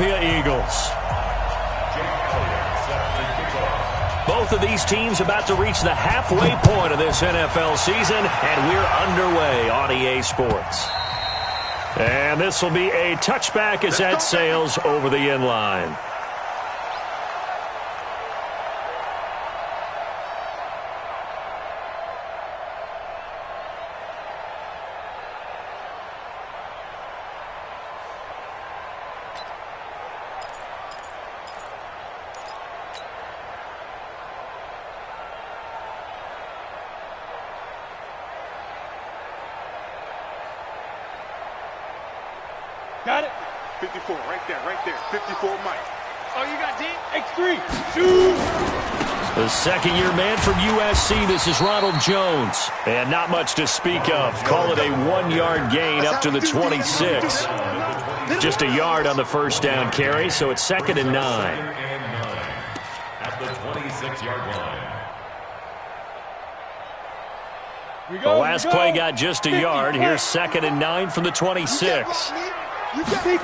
Philadelphia Eagles. Both of these teams about to reach the halfway point of this NFL season, and we're underway on EA Sports. And this will be a touchback as that sails over the end line. Got it? 54, right there. 54, Mike. Oh, you got D? X3. Shoot! The second-year man from USC, this is Ronald Jones. And not much to speak of. Call it a one-yard gain up to the 26. Just a yard on the first down carry, so it's 2nd and 9. At the 26-yard line. The last play got just a yard. Here's 2nd and 9 from the 26. Running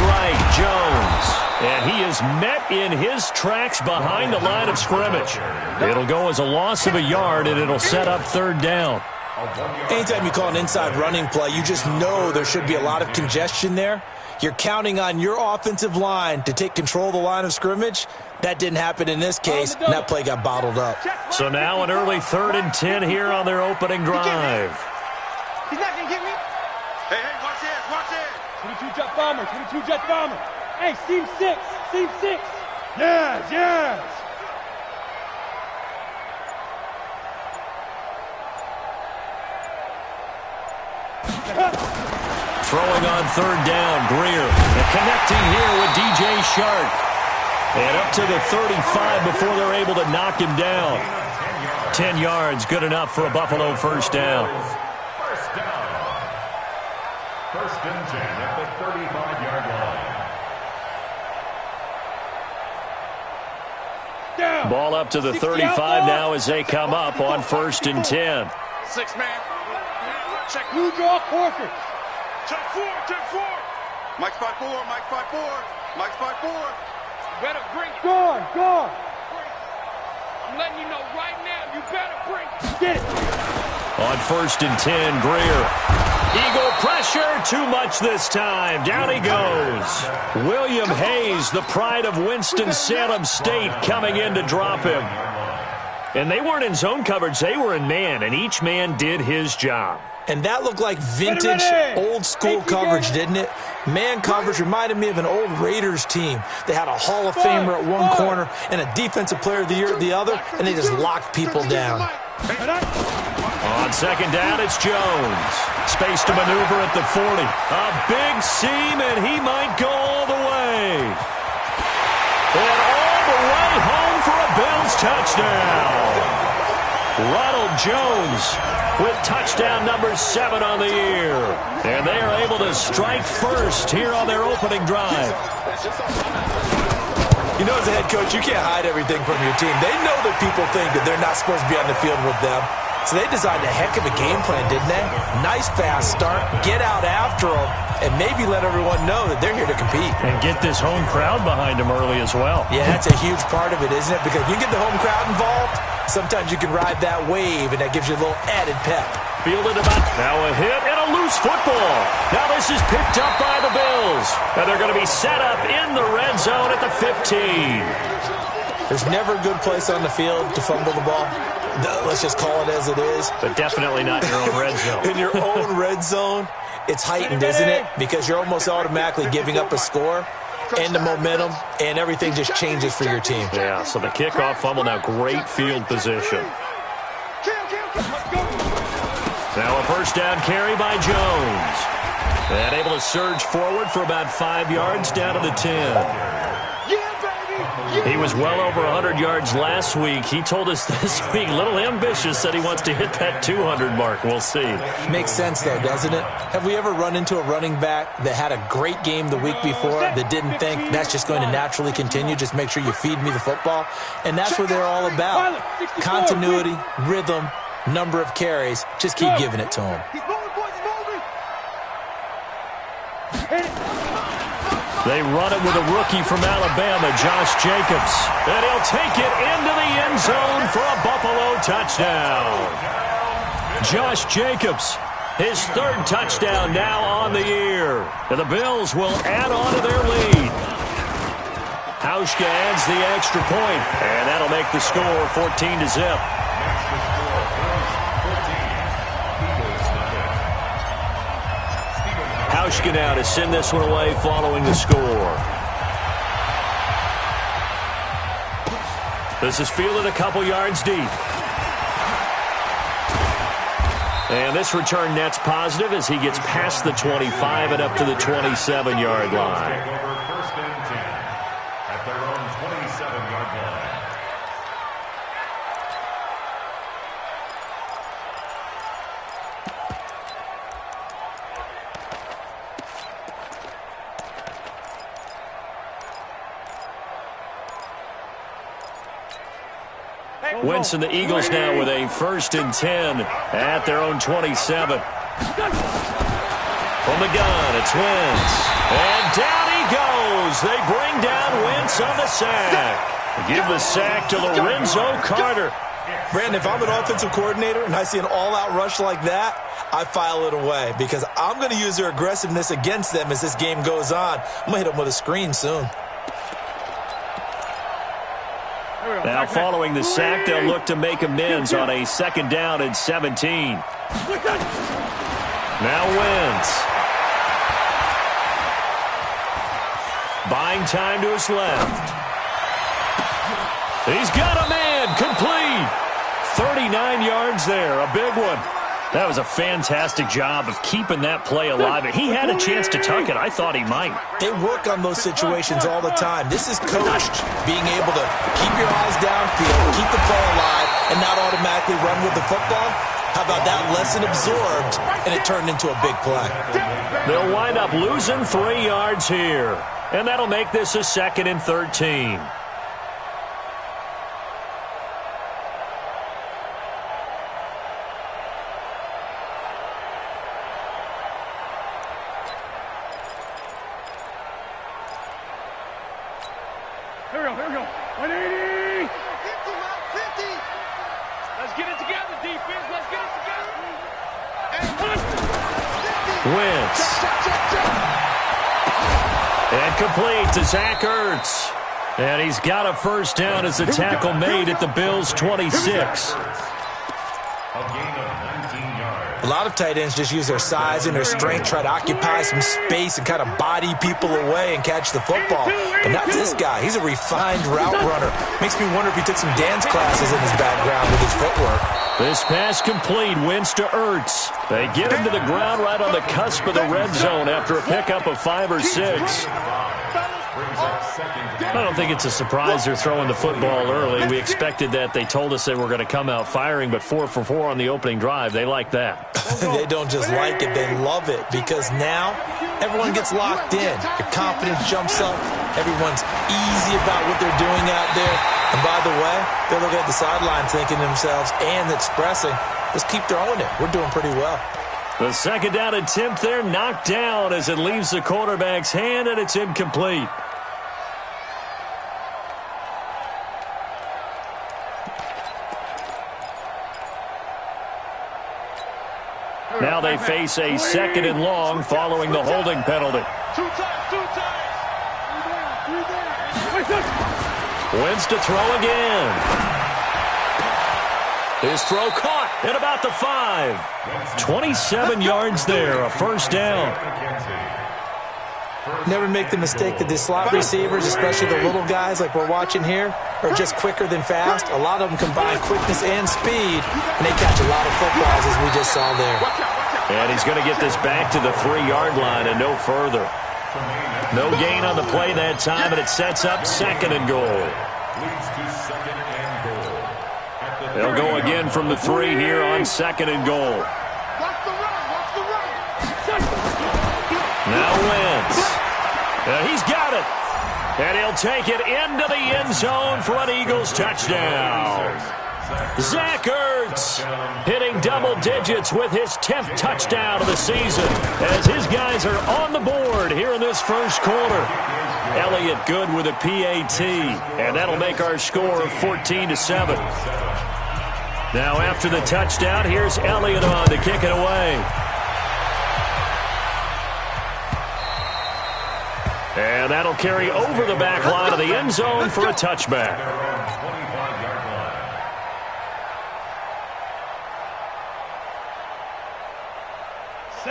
right, Jones. And he is met in his tracks behind the line of scrimmage. It'll go as a loss of a yard, and it'll set up 3rd down. Anytime you call an inside running play, you just know there should be a lot of congestion there. You're counting on your offensive line to take control of the line of scrimmage. That didn't happen in this case, and that play got bottled up. So now an early 3rd and 10 here on their opening drive. He's not going to get me. Hey, watch this. 22 jet bomber. Hey, seam 6. Yes. Throwing on 3rd down, Greer. And connecting here with DJ Shark. And up to the 35 before they're able to knock him down. 10 yards, good enough for a Buffalo first down. First and 10 at the 35-yard line. Ball up to the 35 now as they come up on 1st and 10. 6-man. Check. Blue draw quarter. Check 4. Mike's 5-4. Better bring it. Guard. I'm letting you know right now, you better bring it. Get it. On 1st and 10, Greer. Eagle pressure, too much this time. Down he goes. William Hayes, the pride of Winston-Salem State, coming in to drop him. And they weren't in zone coverage, they were in man, and each man did his job. And that looked like vintage, old-school coverage, didn't it? Man coverage reminded me of an old Raiders team. They had a Hall of Famer at one corner and a Defensive Player of the Year at the other, and they just locked people down. On 2nd down, it's Jones. Space to maneuver at the 40. A big seam, and he might go all the way. And all the way home for a Bills touchdown. Ronald Jones with touchdown number 7 on the year. And they are able to strike first here on their opening drive. You know, as a head coach, you can't hide everything from your team. They know that people think that they're not supposed to be on the field with them. So they designed a heck of a game plan, didn't they? Nice fast start, get out after them, and maybe let everyone know that they're here to compete. And get this home crowd behind them early as well. Yeah, that's a huge part of it, isn't it? Because you get the home crowd involved, sometimes you can ride that wave, and that gives you a little added pep. Fielded about, now a hit and a loose football. Now this is picked up by the Bills. And they're going to be set up in the red zone at the 15. There's never a good place on the field to fumble the ball. Let's just call it as it is. But definitely not your own red zone. In your own red zone, it's heightened, isn't it? Because you're almost automatically giving up a score and the momentum, and everything just changes for your team. Yeah, so the kickoff fumble, now great field position. Now a first down carry by Jones. And able to surge forward for about 5 yards down to the 10. He was well over 100 yards last week. He told us this week, a little ambitious, said he wants to hit that 200 mark. We'll see. Makes sense, though, doesn't it? Have we ever run into a running back that had a great game the week before that didn't think that's just going to naturally continue? Just make sure you feed me the football. And that's what they're all about. Continuity, rhythm, number of carries. Just keep giving it to him. They run it with a rookie from Alabama, Josh Jacobs. And he'll take it into the end zone for a Buffalo touchdown. Josh Jacobs, his third touchdown now on the year. And the Bills will add on to their lead. Hauschka adds the extra point, and that'll make the score 14-0. Hauschka now to send this one away following the score. This is fielded a couple yards deep. And this return net's positive as he gets past the 25 and up to the 27-yard line. First and 10 at their own 27-yard line. Wentz and the Eagles now with a 1st and 10 at their own 27. From the gun, it's Wentz. And down he goes. They bring down Wentz on the sack. Give the sack to Lorenzo Carter. Brandon, if I'm an offensive coordinator and I see an all-out rush like that, I file it away because I'm going to use their aggressiveness against them as this game goes on. I'm going to hit them with a screen soon. Now following the sack, they'll look to make amends on a 2nd down and 17. Now Wentz. Buying time to his left. He's got a man complete. 39 yards there, a big one. That was a fantastic job of keeping that play alive. He had a chance to tuck it. I thought he might. They work on those situations all the time. This is coached, being able to keep your eyes downfield, keep the play alive, and not automatically run with the football. How about that lesson absorbed, and it turned into a big play. They'll wind up losing 3 yards here, and that'll make this a 2nd and 13. Here we go. 180. 50. Let's get it together, defense. Let's get it together. Wentz. And complete to Zach Ertz. And he's got a 1st down as the tackle made at the Bills' 26. A lot of tight ends just use their size and their strength, try to occupy some space and kind of body people away and catch the football. But not this guy. He's a refined route runner. Makes me wonder if he took some dance classes in his background with his footwork. This pass complete. Wentz to Ertz. They get him to the ground right on the cusp of the red zone after a pickup of 5 or 6. I don't think it's a surprise they're throwing the football early. We expected that. They told us they were going to come out firing, but 4 for 4 on the opening drive. They like that. They don't just like it, they love it, because now everyone gets locked in. Your confidence jumps up. Everyone's easy about what they're doing out there. And by the way, they're looking at the sideline thinking to themselves and expressing, let's keep throwing it. We're doing pretty well. The 2nd down attempt there knocked down as it leaves the quarterback's hand, and it's incomplete. Now they face a 2nd and long following the holding penalty. 2 times. Wentz to throw again. His throw caught at about the 5. 27 yards there, a 1st down. Never make the mistake that the slot receivers, especially the little guys like we're watching here, are just quicker than fast. A lot of them combine quickness and speed, and they catch a lot of footballs, as we just saw there. And he's going to get this back to the 3-yard line and no further. No gain on the play that time, and it sets up 2nd and goal. They'll go again from the 3 here on 2nd and goal. Now Wentz. He's got it. And he'll take it into the end zone for an Eagles touchdown. Zach Ertz hitting double digits with his 10th touchdown of the season as his guys are on the board here in this first quarter. Elliott good with a PAT, and that'll make our score 14-7. Now after the touchdown, here's Elliott on to kick it away. And that'll carry over the back line of the end zone for a touchback.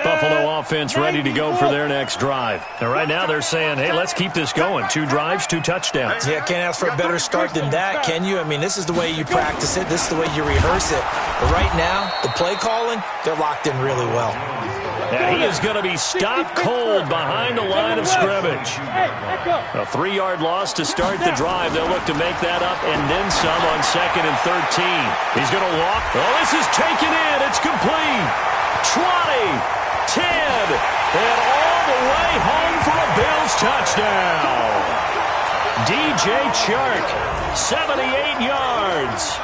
Buffalo offense ready to go for their next drive. And right now they're saying, hey, let's keep this going. 2 drives, 2 touchdowns. Yeah, can't ask for a better start than that, can you? I mean, this is the way you practice it. This is the way you rehearse it. But right now, the play calling, they're locked in really well. And he is going to be stopped cold behind the line of scrimmage. A 3-yard loss to start the drive. They'll look to make that up and then some on 2nd and 13. He's going to walk. Oh, this is taken in. It's complete. 20. 10, and all the way home for a Bills touchdown. DJ Chark, 78 yards.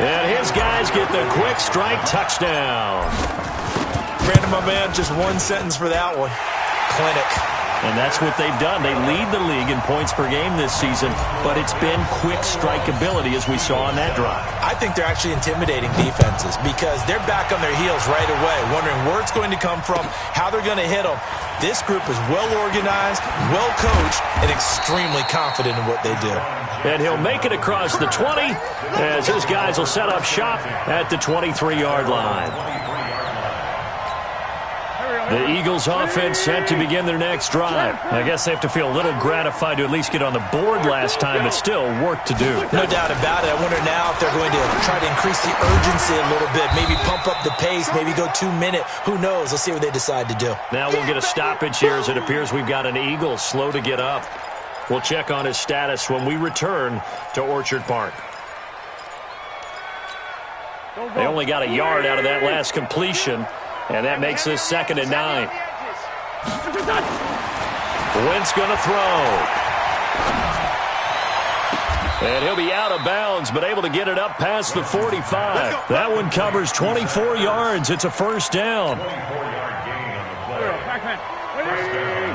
And his guys get the quick strike touchdown. Brandon, my man, just one sentence for that one. Clinic. And that's what they've done. They lead the league in points per game this season, but it's been quick strike ability as we saw on that drive. I think they're actually intimidating defenses because they're back on their heels right away, wondering where it's going to come from, how they're going to hit them. This group is well organized, well coached, and extremely confident in what they do. And he'll make it across the 20 as his guys will set up shop at the 23-yard line. The Eagles offense set to begin their next drive. I guess they have to feel a little gratified to at least get on the board last time, but still work to do. No doubt about it. I wonder now if they're going to try to increase the urgency a little bit, maybe pump up the pace, maybe go 2-minute. Who knows? Let's see what they decide to do. Now we'll get a stoppage here as it appears we've got an Eagle slow to get up. We'll check on his status when we return to Orchard Park. They only got a yard out of that last completion. And that makes this 2nd and 9. Wentz going to throw. And he'll be out of bounds, but able to get it up past the 45. That one covers 24 yards. It's a first down.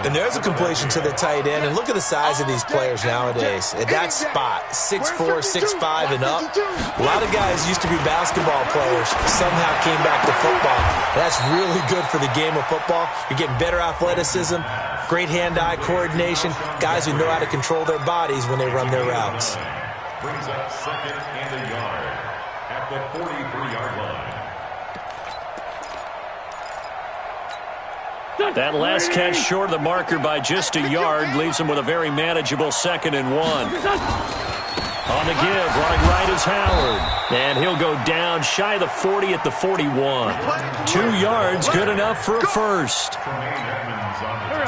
And there's a completion to the tight end. And look at the size of these players nowadays. At that spot, 6'4", 6'5", and up. A lot of guys used to be basketball players, somehow came back to football. That's really good for the game of football. You're getting better athleticism, great hand-eye coordination, guys who know how to control their bodies when they run their routes. Brings up 2nd and a yard at the 43-yard line. That last catch short of the marker by just a yard leaves him with a very manageable 2nd and 1. On the give, running right is Howard. And he'll go down shy of the 40 at the 41. 2 yards, good enough for a first.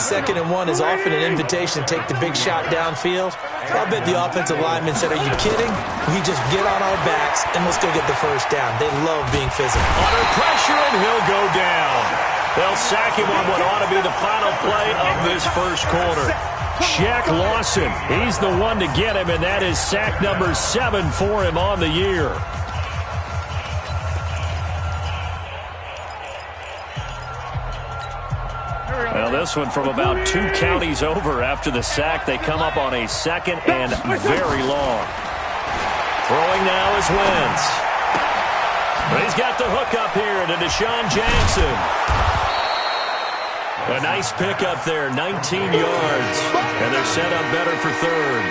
2nd and 1 is often an invitation to take the big shot downfield. I'll bet the offensive lineman said, are you kidding? We just get on our backs and let's go get the first down. They love being physical. Under pressure, and he'll go down. They'll sack him on what ought to be the final play of this first quarter. Shaq Lawson, he's the one to get him, and that is sack number 7 for him on the year. Well, this one from about 2 counties over after the sack. They come up on a 2nd and very long. Throwing now is Wentz. But he's got the hook up here to Deshaun Jackson. A nice pickup there, 19 yards. And they're set up better for 3rd.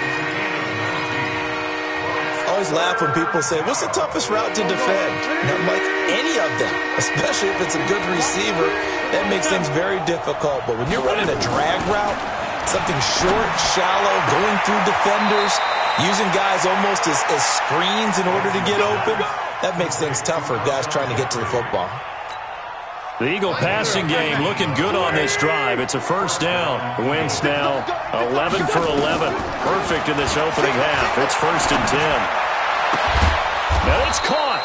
I always laugh when people say, what's the toughest route to defend? And I'm like, any of them, especially if it's a good receiver. That makes things very difficult. But when you're running a drag route, something short, shallow, going through defenders, using guys almost as screens in order to get open, that makes things tough for guys trying to get to the football. The Eagle passing game looking good on this drive. It's a first down. Wentz now 11 for 11. Perfect in this opening half. It's 1st and 10. And it's caught.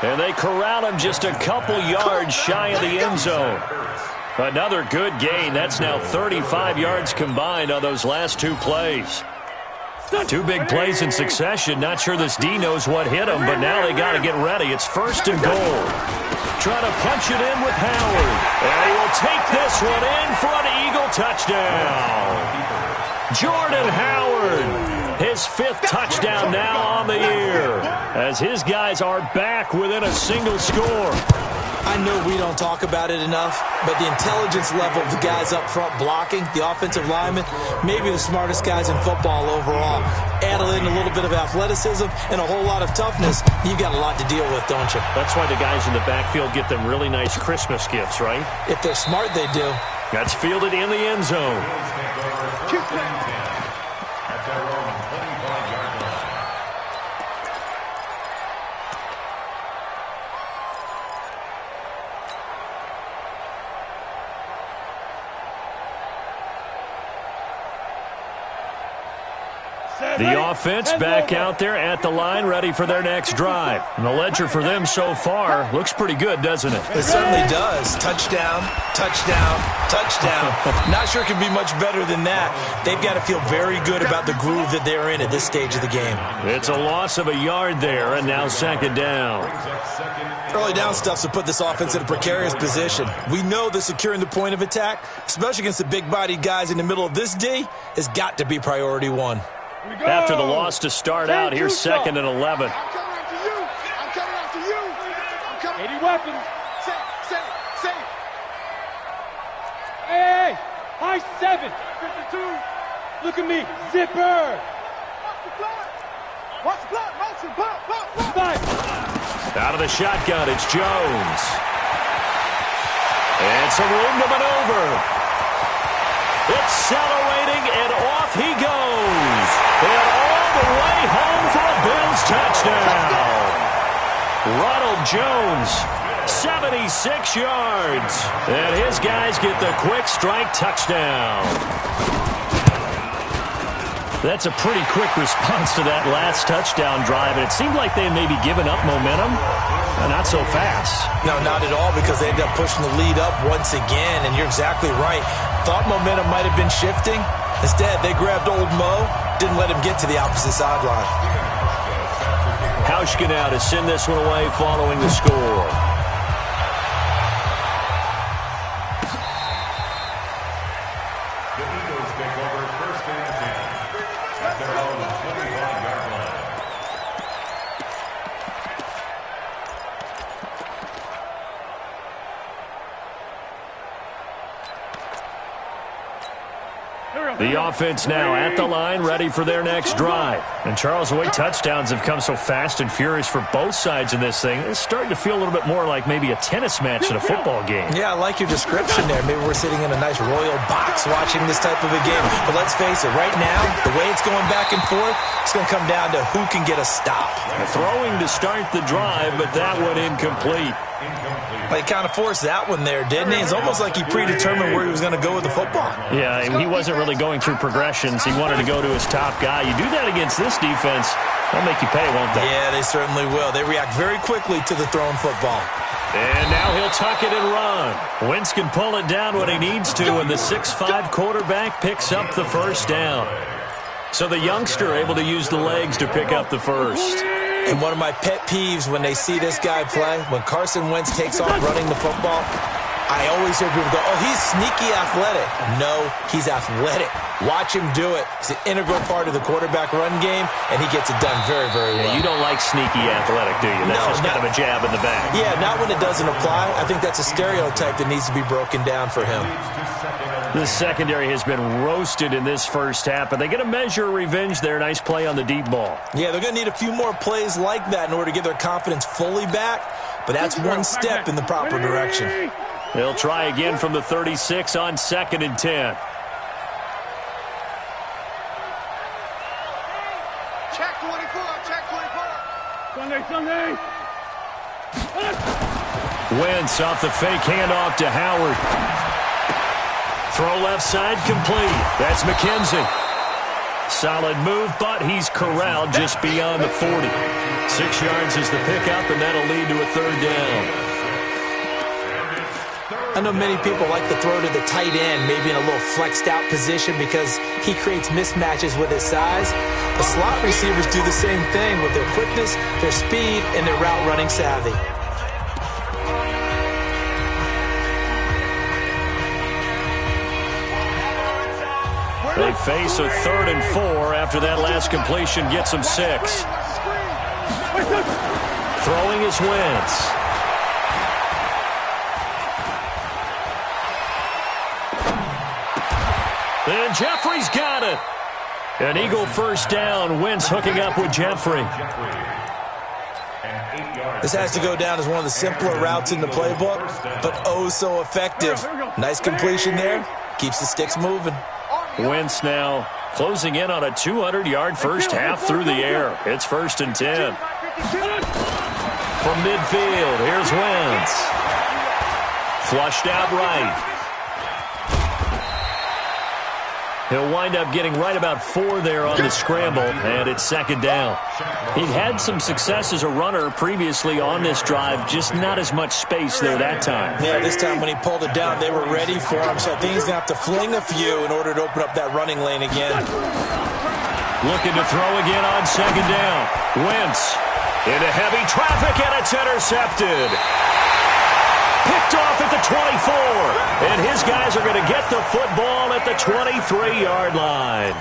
And they corral him just a couple yards shy of the end zone. Another good gain. That's now 35 yards combined on those last 2 plays. Two big plays in succession. Not sure this D knows what hit him, but now they got to get ready. It's 1st and goal. Trying to punch it in with Howard. And he will take this one in for an Eagle touchdown. Jordan Howard, his 5th touchdown now on the year, as his guys are back within a single score. I know we don't talk about it enough, but the intelligence level of the guys up front blocking, the offensive linemen, maybe the smartest guys in football overall. Add in a little bit of athleticism and a whole lot of toughness, you've got a lot to deal with, don't you? That's why the guys in the backfield get them really nice Christmas gifts, right? If they're smart, they do. That's fielded in the end zone. The offense back out there at the line, ready for their next drive. And the ledger for them so far looks pretty good, doesn't it? It certainly does. Touchdown, touchdown, touchdown. Not sure it can be much better than that. They've got to feel very good about the groove that they're in at this stage of the game. It's a loss of a yard there, and now 2nd down. Early down stuff's to put this offense in a precarious position. We know that securing the point of attack, especially against the big-bodied guys in the middle of this D, has got to be priority 1. After the loss to start out, here's 2nd and 11. I'm coming after you. I'm coming after you. I'm coming. 80 weapons. Safe. Hey. High 7. 52. Look at me. Zipper. Watch the block. Motion. Block. Out of the shotgun, it's Jones. And some room to maneuver. Accelerating, and off he goes. And all the way home for a Bills touchdown. Ronald Jones, 76 yards. And his guys get the quick strike touchdown. That's a pretty quick response to that last touchdown drive, and it seemed like they had maybe given up momentum. Not so fast. No, not at all, because they ended up pushing the lead up once again, and you're exactly right. Thought momentum might have been shifting. Instead, they grabbed old Mo, didn't let him get to the opposite sideline. Hauschka now to send this one away following the score. The Eagles take over 1st and 10 at their own 25-yard line. The offense now at the line, ready for their next drive. And Charles, the way touchdowns have come so fast and furious for both sides in this thing, it's starting to feel a little bit more like maybe a tennis match than a football game. Yeah, I like your description there. Maybe we're sitting in a nice royal box watching this type of a game. But let's face it, right now, the way it's going back and forth, it's going to come down to who can get a stop. Throwing to start the drive, but that one incomplete. He kind of forced that one there, didn't he? It's almost like he predetermined where he was going to go with the football. Yeah, he wasn't really going through progressions. He wanted to go to his top guy. You do that against this defense, they'll make you pay, won't they? Yeah, they certainly will. They react very quickly to the thrown football. And now he'll tuck it and run. Wentz can pull it down when he needs to, and the 6'5" quarterback picks up the first down. So the youngster able to use the legs to pick up the first. And one of my pet peeves when they see this guy play, when Carson Wentz takes off running the football, I always hear people go, oh, he's sneaky athletic. No, he's athletic. Watch him do it. It's an integral part of the quarterback run game, and he gets it done very, very well. Yeah, you don't like sneaky athletic, do you? That's just kind of a jab in the back. Yeah, not when it doesn't apply. I think that's a stereotype that needs to be broken down for him. The secondary has been roasted in this first half, but they get a measure of revenge there. Nice play on the deep ball. Yeah, they're going to need a few more plays like that in order to get their confidence fully back, but that's one step in the proper direction. They'll try again from the 36 on 2nd and 10. Check 24. Sunday. Wentz off the fake handoff to Howard. Throw left side complete. That's McKenzie. Solid move, but he's corralled just beyond the 40. 6 yards is the pickup, and that'll lead to a 3rd down. I know many people like to throw to the tight end, maybe in a little flexed out position because he creates mismatches with his size. The slot receivers do the same thing with their quickness, their speed, and their route running savvy. They face a 3rd and 4 after that last completion gets them 6. Throwing is Wentz. And Jeffrey's got it. An Eagle first down. Wentz hooking up with Jeffrey. This has to go down as one of the simpler routes in the playbook, but oh so effective. Nice completion there. Keeps the sticks moving. Wentz now closing in on a 200-yard first half through the air. It's 1st and 10. From midfield, here's Wentz. Flushed out right. He'll wind up getting right about 4 there on the scramble, and it's 2nd down. He'd had some success as a runner previously on this drive, just not as much space there that time. Yeah, this time when he pulled it down, they were ready for him, so I think he's going to have to fling a few in order to open up that running lane again. Looking to throw again on 2nd down. Wentz into heavy traffic, and it's intercepted. Picked off at the 24, and his guys are going to get the football at the 23-yard line.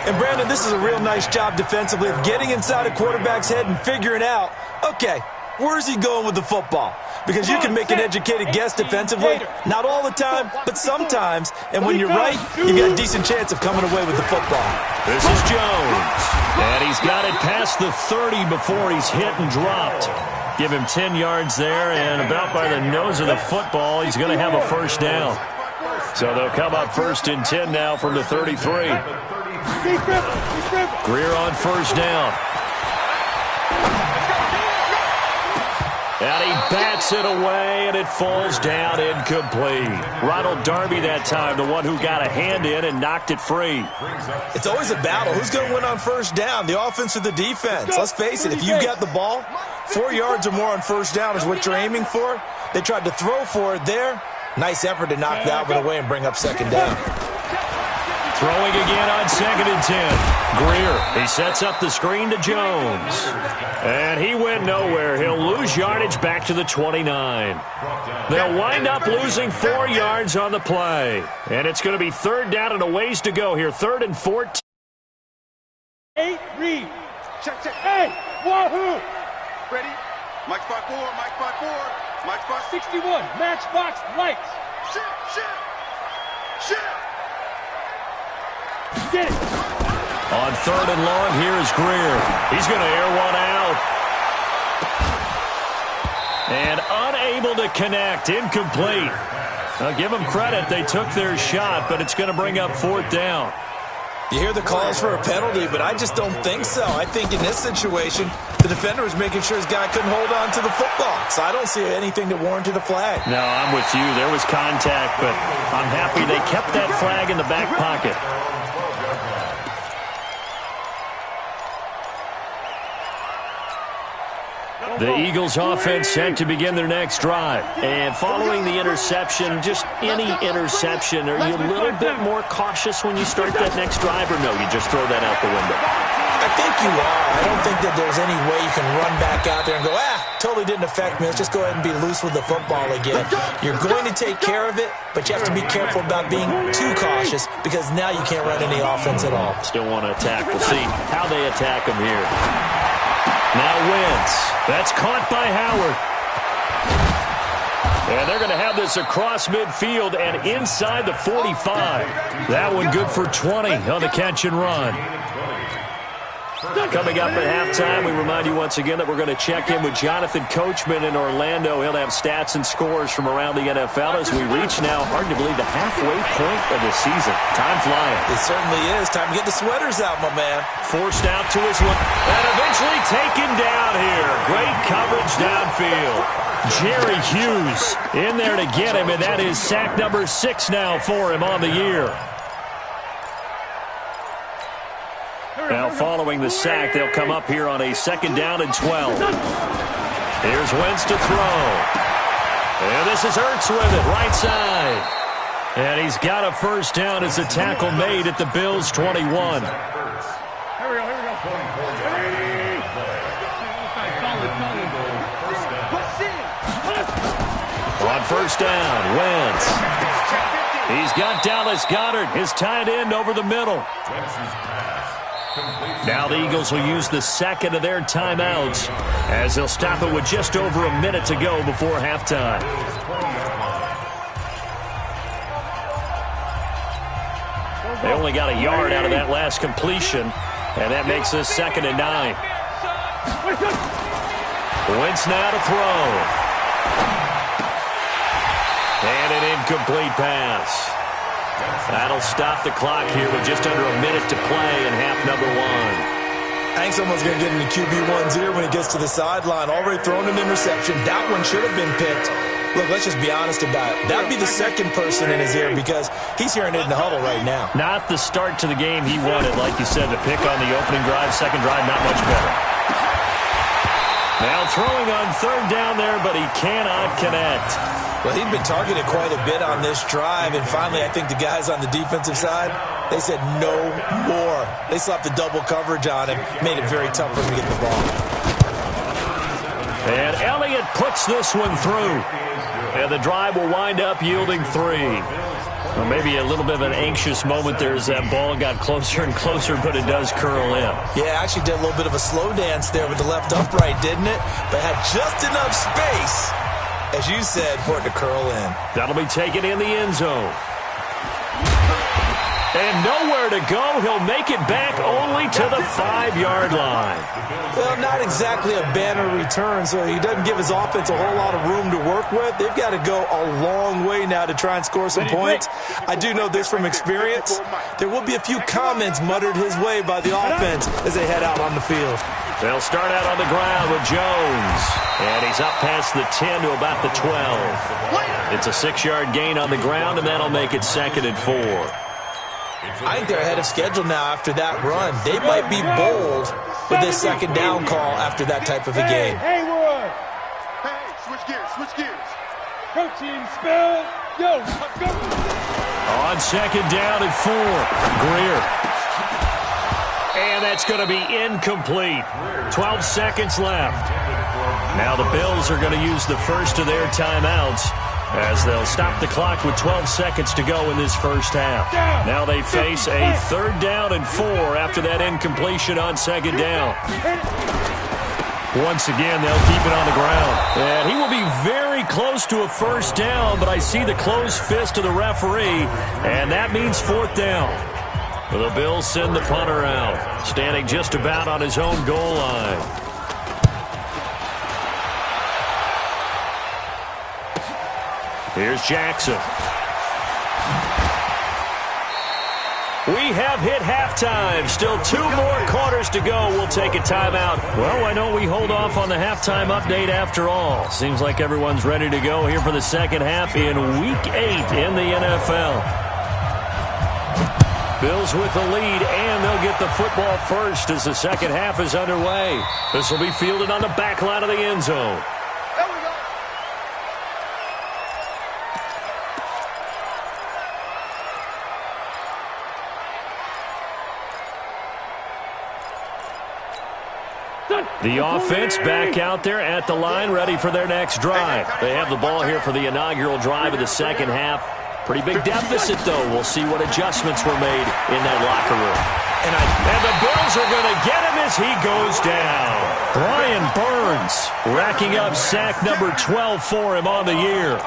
And, Brandon, this is a real nice job defensively of getting inside a quarterback's head and figuring out, okay, where's he going with the football? Because you can make an educated guess defensively, not all the time, but sometimes. And when you're right, you've got a decent chance of coming away with the football. This is Jones, and he's got it past the 30 before he's hit and dropped. Give him 10 yards there, and about by the nose of the football, he's going to have a first down. So they'll come up 1st and 10 now from the 33. Greer on first down. And he bats it away, and it falls down incomplete. Ronald Darby that time, the one who got a hand in and knocked it free. It's always a battle. Who's going to win on first down, the offense or the defense? Let's face it, if you've got the ball, 4 yards or more on first down is what you're aiming for. They tried to throw for it there. Nice effort to knock that one away and bring up 2nd down. Throwing again on 2nd and 10. Greer, he sets up the screen to Jones. And he went nowhere. He'll lose yardage back to the 29. They'll wind up losing 4 yards on the play. And it's going to be 3rd down and a ways to go here. 3rd and 14. 8, read. Check. Hey, wahoo! Ready? Mike spot 4, Mike spot 4, Mike spot 61, matchbox lights. Shit! Get it. On 3rd and long, here's Greer. He's going to air one out. And unable to connect, incomplete. I'll give them credit. They took their shot, but it's going to bring up 4th down. You hear the calls for a penalty, but I just don't think so. I think in this situation, the defender was making sure his guy couldn't hold on to the football. So I don't see anything that warranted a flag. No, I'm with you. There was contact, but I'm happy they kept that flag in the back pocket. The Eagles offense set to begin their next drive. And following the interception, just any interception, are you a little bit more cautious when you start that next drive, or no, you just throw that out the window? I think you are. I don't think that there's any way you can run back out there and go, totally didn't affect me. Let's just go ahead and be loose with the football again. You're going to take care of it, but you have to be careful about being too cautious because now you can't run any offense at all. Still want to attack. We'll see how they attack them here. Now Wentz. That's caught by Howard. And they're going to have this across midfield and inside the 45. That one good for 20 on the catch and run. Coming up at halftime, we remind you once again that we're going to check in with Jonathan Coachman in Orlando. He'll have stats and scores from around the NFL as we reach now, hard to believe, the halfway point of the season. Time flying. It certainly is. Time to get the sweaters out, my man. Forced out to his left and eventually taken down here. Great coverage downfield. Jerry Hughes in there to get him, and that is sack number 6 now for him on the year. Now, following the sack, they'll come up here on a 2nd down and 12. Here's Wentz to throw. And this is Ertz with it, right side. And he's got a first down as the tackle made at the Bills' 21. Here we go. On first down, Wentz. He's got Dallas Goedert, his tight end, over the middle. Now the Eagles will use the second of their timeouts as they'll stop it with just over a minute to go before halftime. They only got a yard out of that last completion, and that makes this 2nd and 9. Wentz now to throw. And an incomplete pass. That'll stop the clock here with just under a minute to play in half number 1. I think someone's going to get into QB1's ear when he gets to the sideline. Already thrown an interception. That one should have been picked. Look, let's just be honest about it. That would be the second person in his ear because he's hearing it in the huddle right now. Not the start to the game he wanted, like you said, to pick on the opening drive. Second drive, not much better. Now throwing on third down there, but he cannot connect. Well, he'd been targeted quite a bit on this drive, and finally I think the guys on the defensive side, they said no more. They slapped the double coverage on him, made it very tough for him to get the ball. And Elliott puts this one through. And the drive will wind up yielding 3. Well, maybe a little bit of an anxious moment there as that ball got closer and closer, but it does curl in. Yeah, actually did a little bit of a slow dance there with the left upright, didn't it? But had just enough space, as you said, for it to curl in. That'll be taken in the end zone. And nowhere to go. He'll make it back only to the 5-yard line. Well, not exactly a banner return, so he doesn't give his offense a whole lot of room to work with. They've got to go a long way now to try and score some points. I do know this from experience. There will be a few comments muttered his way by the offense as they head out on the field. They'll start out on the ground with Jones. And he's up past the 10 to about the 12. It's a 6-yard gain on the ground, and that'll make it 2nd and 4. I think they're ahead of schedule now after that run. They might be bold with this second down call after that type of a game. Hey, switch gears. Protein spill. Yo, go. On 2nd down and 4, Greer. And that's going to be incomplete. 12 seconds left. Now the Bills are going to use the first of their timeouts as they'll stop the clock with 12 seconds to go in this first half. Now they face a 3rd down and 4 after that incompletion on 2nd down. Once again, they'll keep it on the ground. And he will be very close to a first down, but I see the closed fist of the referee, and that means 4th down. The Bills send the punter out, standing just about on his own goal line. Here's Jackson. We have hit halftime. Still 2 more quarters to go. We'll take a timeout. Well, why don't we hold off on the halftime update after all? Seems like everyone's ready to go here for the second half in Week 8 in the NFL. Bills with the lead, and they'll get the football first as the second half is underway. This will be fielded on the back line of the end zone. The offense back out there at the line, ready for their next drive. They have the ball here for the inaugural drive of the second half. Pretty big deficit, though. We'll see what adjustments were made in that locker room. And the Bills are going to get him as he goes down. Brian Burns racking up sack number 12 for him on the year.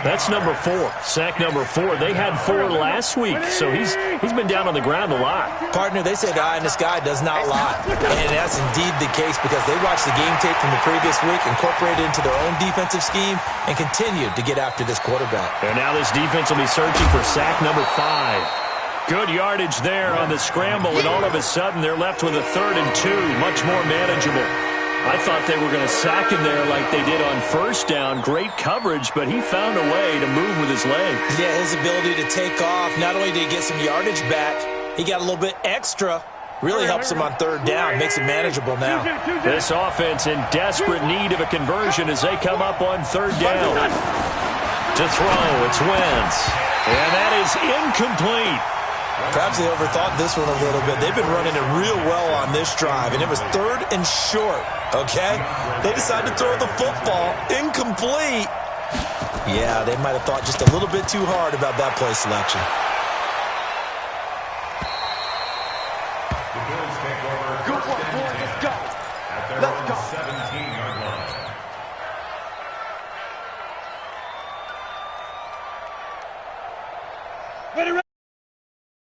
That's number 4. Sack number 4. They had 4 last week, so he's been down on the ground a lot. Partner, they say the eye in the sky does not lie. And that's indeed the case because they watched the game tape from the previous week, incorporated it into their own defensive scheme, and continued to get after this quarterback. And now this defense will be searching for sack number 5. Good yardage there on the scramble, and all of a sudden they're left with a 3rd and 2, much more manageable. I thought they were going to sack him there like they did on first down. Great coverage, but he found a way to move with his legs. Yeah, his ability to take off. Not only did he get some yardage back, he got a little bit extra. Really helps him on 3rd down. Makes it manageable now. This offense in desperate need of a conversion as they come up on 3rd down. To throw, it's Wentz. And that is incomplete. Perhaps they overthought this one a little bit. They've been running it real well on this drive, and it was 3rd and short, okay? They decided to throw the football incomplete. Yeah, they might have thought just a little bit too hard about that play selection. The Bills take over. Good one, boys. Let's go. At their own 17-yard line.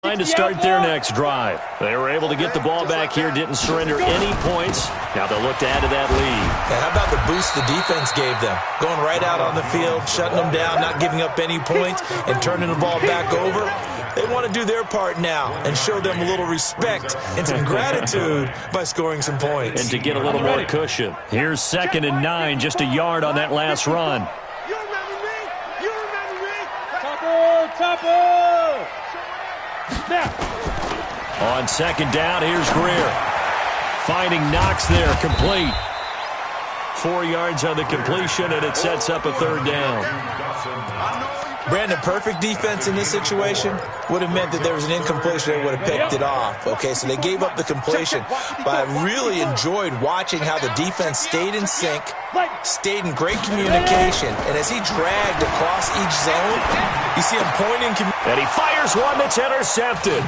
Trying to start their next drive. They were able to get the ball back here, didn't surrender any points. Now they'll look to add to that lead. Hey, how about the boost the defense gave them? Going right out on the field, shutting them down, not giving up any points, and turning the ball back over. They want to do their part now and show them a little respect and some gratitude by scoring some points. And to get a little more cushion. Here's 2nd and 9, just a yard on that last run. You remember me? You remember me? Topper! Now. On 2nd down, here's Greer. Finding Knox there, complete. 4 yards on the completion, and it sets up a 3rd down. Brandon, perfect defense in this situation would have meant that there was an incompletion. They would have picked it off. Okay, so they gave up the completion. But I really enjoyed watching how the defense stayed in sync, stayed in great communication, and as he dragged across each zone, you see him pointing. And he fires one that's intercepted.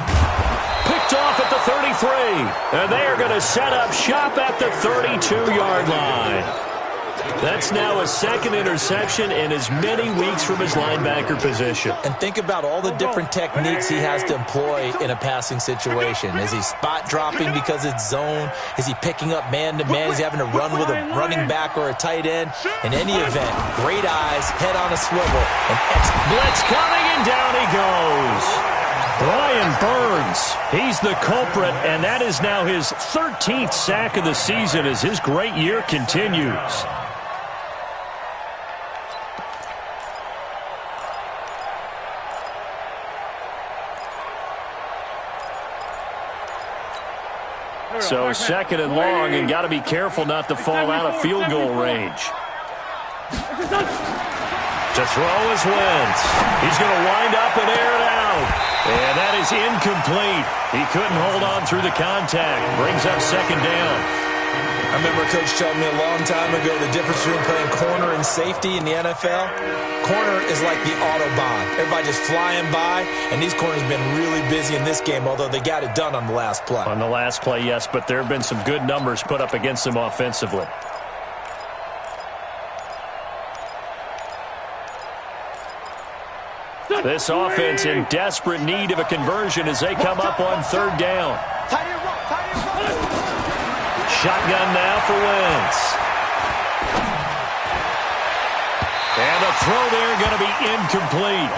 Picked off at the 33. And they are going to set up shop at the 32-yard line. That's now a 2nd interception in as many weeks from his linebacker position. And think about all the different techniques he has to employ in a passing situation. Is he spot dropping because it's zone? Is he picking up man-to-man? Is he having to run with a running back or a tight end? In any event, great eyes, head on a swivel. And blitz coming, and down he goes. Brian Burns, he's the culprit, and that is now his 13th sack of the season as his great year continues. So 2nd and long, and got to be careful not to fall out of field goal range. To throw is Wentz. He's going to wind up and air it out. And that is incomplete. He couldn't hold on through the contact. Brings up 2nd down. I remember a coach telling me a long time ago the difference between playing corner and safety in the NFL. Corner is like the Autobahn. Everybody just flying by, and these corners have been really busy in this game, although they got it done on the last play. On the last play, yes, but there have been some good numbers put up against them offensively. This offense in desperate need of a conversion as they come up on 3rd down. Shotgun now for Wentz. And the throw there going to be incomplete.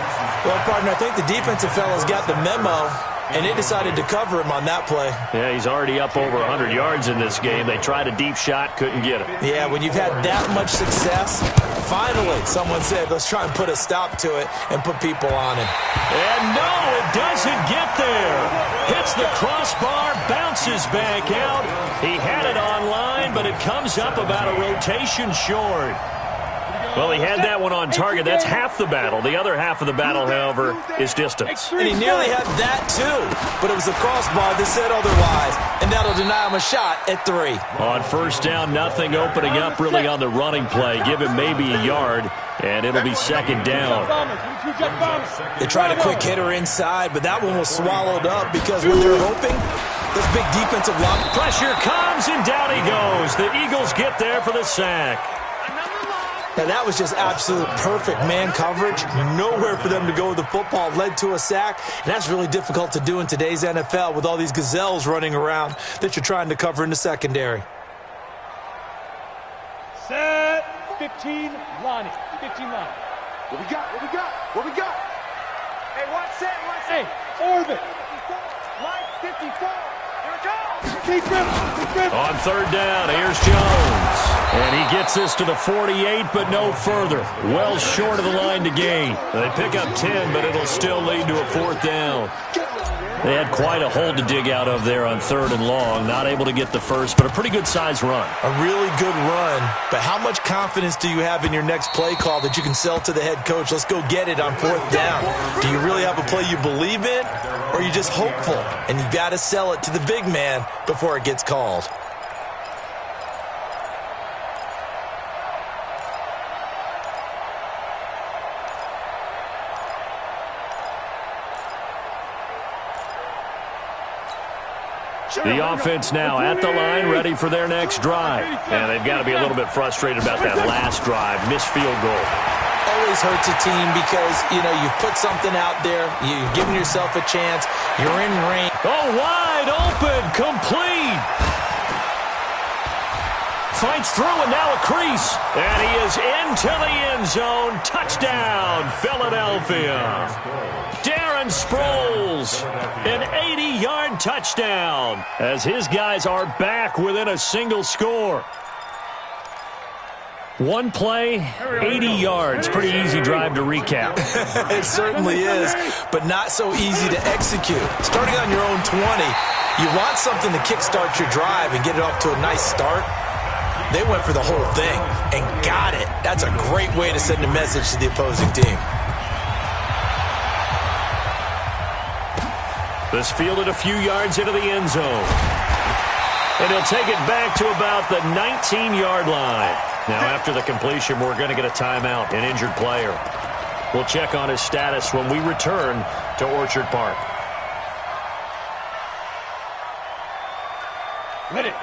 Well, partner, I think the defensive fellas got the memo, and they decided to cover him on that play. Yeah, he's already up over 100 yards in this game. They tried a deep shot, couldn't get it. Yeah, when you've had that much success, finally someone said, let's try and put a stop to it and put people on it. And no, it doesn't get there. Hits the crossbar, bounces back out. He had it online, but it comes up about a rotation short. Well, he had that one on target. That's half the battle. The other half of the battle, however, is distance. And he nearly had that, too. But it was the crossbar that said otherwise. And that'll deny him a shot at 3. On 1st down, nothing opening up really on the running play. Give him maybe a yard, and it'll be 2nd down. They tried a quick hitter inside, but that one was swallowed up because what they're hoping, this big defensive line. Pressure comes, and down he goes. The Eagles get there for the sack. Now, that was just absolute perfect man coverage. Nowhere for them to go with the football. Led to a sack. And that's really difficult to do in today's NFL with all these gazelles running around that you're trying to cover in the secondary. Set. 15 Lonnie. 15 Lonnie. What we got? What we got? What we got? Hey, watch set. Watch set. Hey, orbit. Line 54. Here it goes. On 3rd down, here's Jones. And he gets this to the 48, but no further. Well short of the line to gain. They pick up 10, but it'll still lead to a 4th down. They had quite a hole to dig out of there on 3rd and long. Not able to get the first, but a pretty good-sized run. A really good run, but how much confidence do you have in your next play call that you can sell to the head coach? Let's go get it on 4th down. Do you really have a play you believe in, or are you just hopeful? And you got to sell it to the big man before it gets called. The offense now at the line, ready for their next drive. And they've got to be a little bit frustrated about that last drive. Missed field goal. Always hurts a team because, you've put something out there. You've given yourself a chance. You're in range. Oh, wide open, complete. Fights through and now a crease. And he is into the end zone. Touchdown, Philadelphia. Darren Sproles, an 80-yard touchdown as his guys are back within a single score. One play, 80 yards. Pretty easy drive to recap. It certainly is, but not so easy to execute. Starting on your own 20, you want something to kickstart your drive and get it off to a nice start. They went for the whole thing and got it. That's a great way to send a message to the opposing team. This fielded a few yards into the end zone. And he'll take it back to about the 19-yard line. Now, after the completion, we're going to get a timeout, an injured player. We'll check on his status when we return to Orchard Park.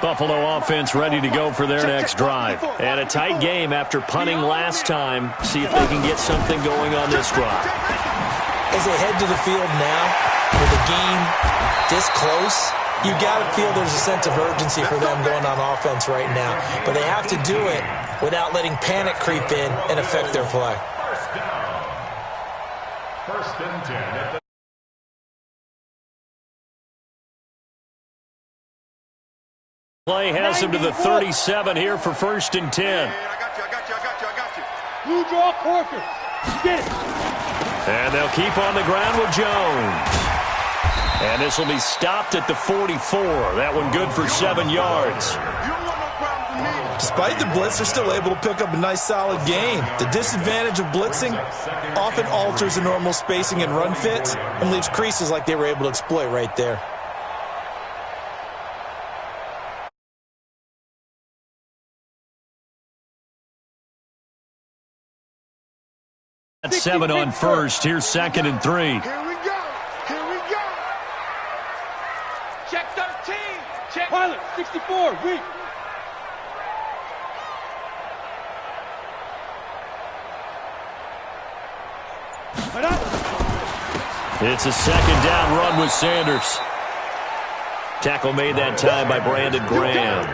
Buffalo offense ready to go for their next drive. And a tight game after punting last time. See if they can get something going on this drive. As they head to the field now, with the game this close, you got to feel there's a sense of urgency for them going on offense right now. But they have to do it without letting panic creep in and affect their play. First and 10. Play has him to the 37 here for 1st and 10. Hey, I got you. You draw quarter. Get it. And they'll keep on the ground with Jones. And this will be stopped at the 44. That one good for 7 yards. You don't want no problems with me. Despite the blitz, they're still able to pick up a nice, solid gain. The disadvantage of blitzing often alters the normal spacing and run fits and leaves creases like they were able to exploit right there. That's 7 on first. Here's 2nd and 3. Here we go. Here we go. Check 13. Check. Pilot, 64. Weak. It's a 2nd down run with Sanders. Tackle made that time by Brandon Graham.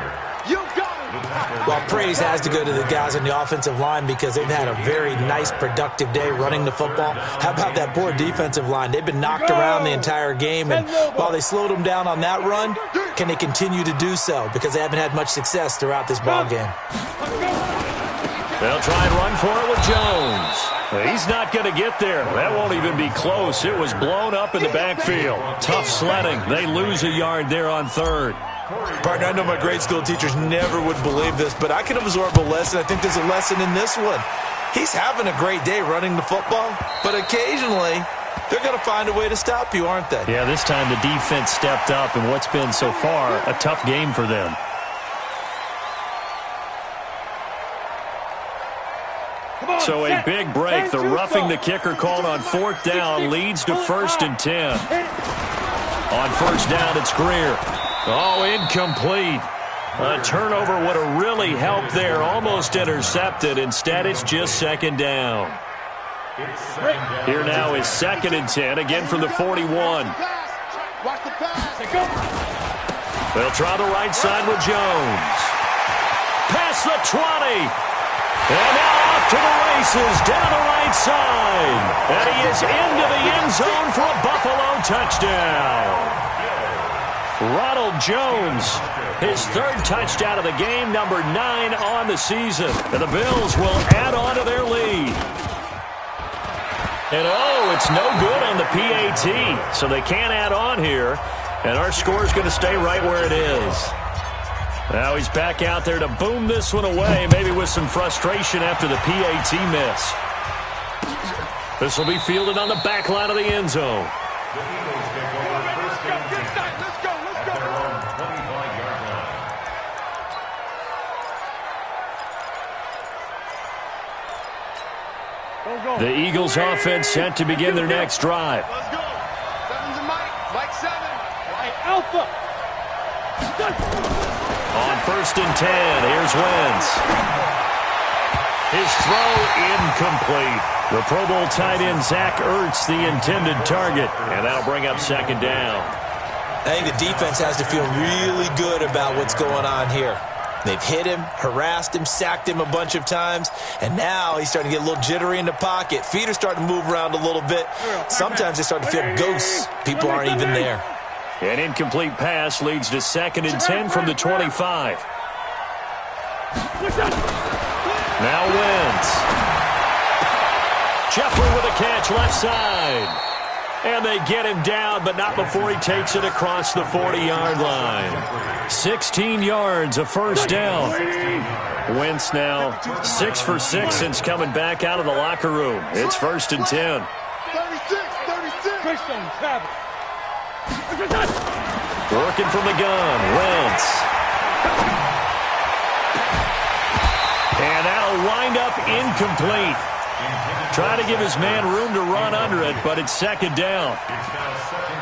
You got it. Well, praise has to go to the guys on the offensive line because they've had a very nice, productive day running the football. How about that poor defensive line? They've been knocked around the entire game, and while they slowed them down on that run, can they continue to do so? Because they haven't had much success throughout this ball game. They'll try and run for it with Jones. He's not going to get there. That won't even be close. It was blown up in the backfield. Tough sledding. They lose a yard there on 3rd. Partner, I know my grade school teachers never would believe this, but I can absorb a lesson. I think there's a lesson in this one. He's having a great day running the football, but occasionally they're going to find a way to stop you, aren't they? Yeah, this time the defense stepped up in what's been so far a tough game for them. So a big break. The roughing the kicker called on 4th down leads to 1st and 10. On 1st down, it's Greer. Oh, incomplete. A turnover would have really helped there. Almost intercepted. Instead, it's just 2nd down. Here now is 2nd and 10, again from the 41. Watch the pass. They'll try the right side with Jones. Past the 20. And now off to the races, down the right side. And he is into the end zone for a Buffalo touchdown. Ronald Jones, his 3rd touchdown of the game, number 9 on the season. And the Bills will add on to their lead. And it's no good on the PAT, so they can't add on here. And our score is going to stay right where it is. Now he's back out there to boom this one away, maybe with some frustration after the PAT miss. This will be fielded on the back line of the end zone. The Eagles take over first and 10 at their own 25-yard line. The Eagles offense set to begin their next drive. Let's go. Seven's a Mike. Mike 7. Alpha. On first and 10, here's Wentz. His throw incomplete. The Pro Bowl tight end Zach Ertz, the intended target, and that'll bring up second down. I think the defense has to feel really good about what's going on here. They've hit him, harassed him, sacked him a bunch of times, and now he's starting to get a little jittery in the pocket. Feet are starting to move around a little bit. Sometimes they start to feel ghosts. People aren't even there. An incomplete pass leads to second and 10 from the 25. Now Wentz. Jeffrey with a catch left side. And they get him down, but not before he takes it across the 40-yard line. 16 yards, a first down. Wentz now 6 for 6 since coming back out of the locker room. It's first and 10. 36. Working from the gun, Wentz. And that'll wind up incomplete. Trying to give his man room to run under it, but it's second down.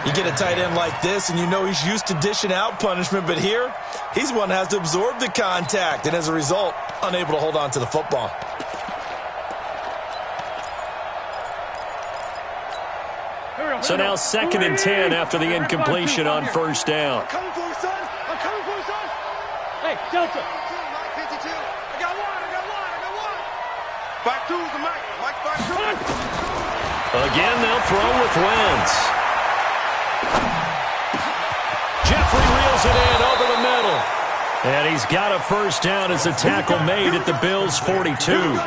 You get a tight end like this, and you know he's used to dishing out punishment, but here, he's the one that has to absorb the contact, and as a result, unable to hold on to the football. So now second and 10 after the incompletion on first down. I'm coming for you, son. I'm coming for you, son. Hey, Delta. 52. I got one. Back two's the Mike. Mike back two. Again, they'll throw with Wentz. Jeffrey reels it in over the middle. And he's got a first down as a tackle made at the Bills' 42.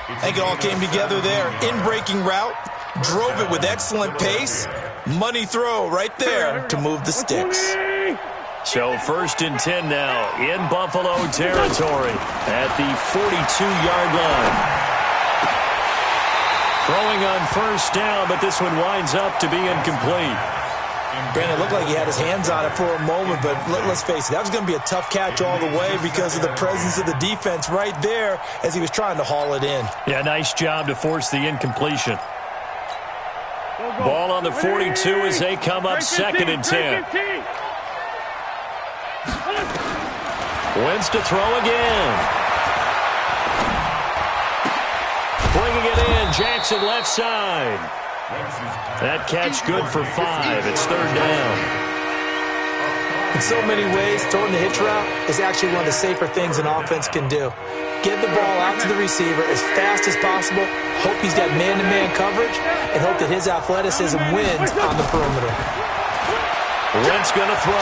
I think it all came together there. In-breaking route, drove it with excellent pace. Money throw right there to move the sticks. So first and 10 now in Buffalo territory at the 42-yard line. Throwing on first down, but this one winds up to be incomplete. Brandon, it looked like he had his hands on it for a moment, but let's face it, that was going to be a tough catch all the way because of the presence of the defense right there as he was trying to haul it in. Yeah, nice job to force the incompletion. Ball on the 42 as they come up second and 10. Wentz to throw again. Bringing it in, Jackson left side. That catch good for 5. It's third down. In so many ways, throwing the hitch route is actually one of the safer things an offense can do. Get the ball out to the receiver as fast as possible, hope he's got man-to-man coverage, and hope that his athleticism wins on the perimeter. Wentz going to throw.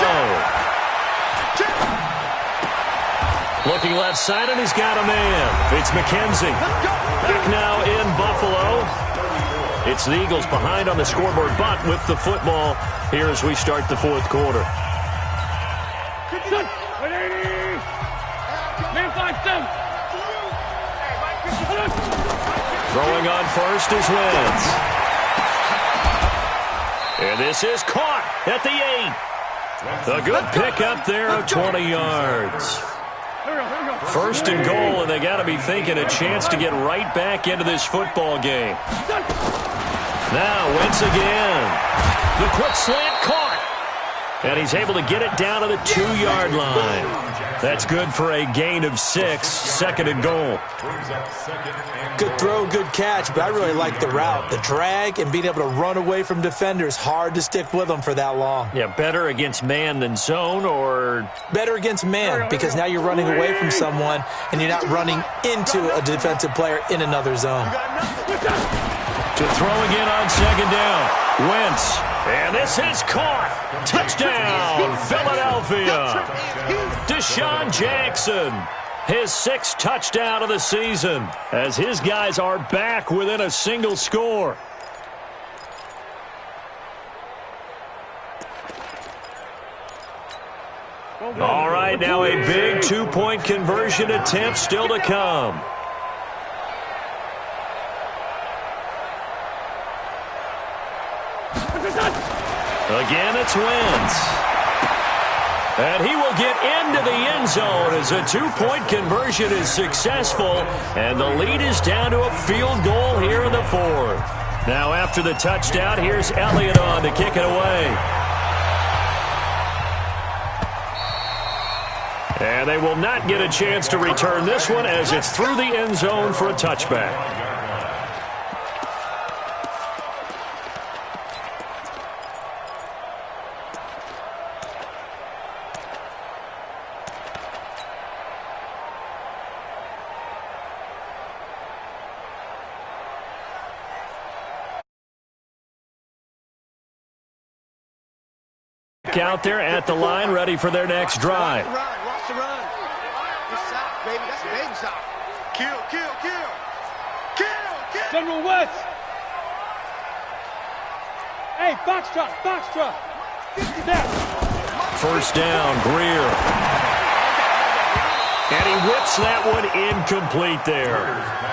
Looking left side, and he's got a man. It's McKenzie. Back now in Buffalo. It's the Eagles behind on the scoreboard, but with the football here as we start the fourth quarter. Throwing on first is Wentz. And this is caught at the 8. A good pickup there of 20 yards. First and goal, and they got to be thinking a chance to get right back into this football game. Now, Wentz again. The quick slant caught. And he's able to get it down to the 2-yard line. That's good for a gain of 6, second and goal. Good throw, good catch, but I really like the route. The drag and being able to run away from defenders, hard to stick with them for that long. Yeah, better against man than zone, or? Better against man, because now you're running away from someone and you're not running into a defensive player in another zone. To throw again on second down. Wentz. And this is caught. Touchdown, Philadelphia. Deshaun Jackson. His 6th touchdown of the season as his guys are back within a single score. All right, now a big 2-point conversion attempt still to come. Again, it's Wentz. And he will get into the end zone as a 2-point conversion is successful. And the lead is down to a field goal here in the 4th. Now after the touchdown, here's Elliott on to kick it away. And they will not get a chance to return this one as it's through the end zone for a touchback. Out there at the line, ready for their next drive. Watch the run. Good shot, baby. That's a big shot. Kill. General West. Hey, Foxtrot. Get down. First down, Greer. And he whips that one incomplete there.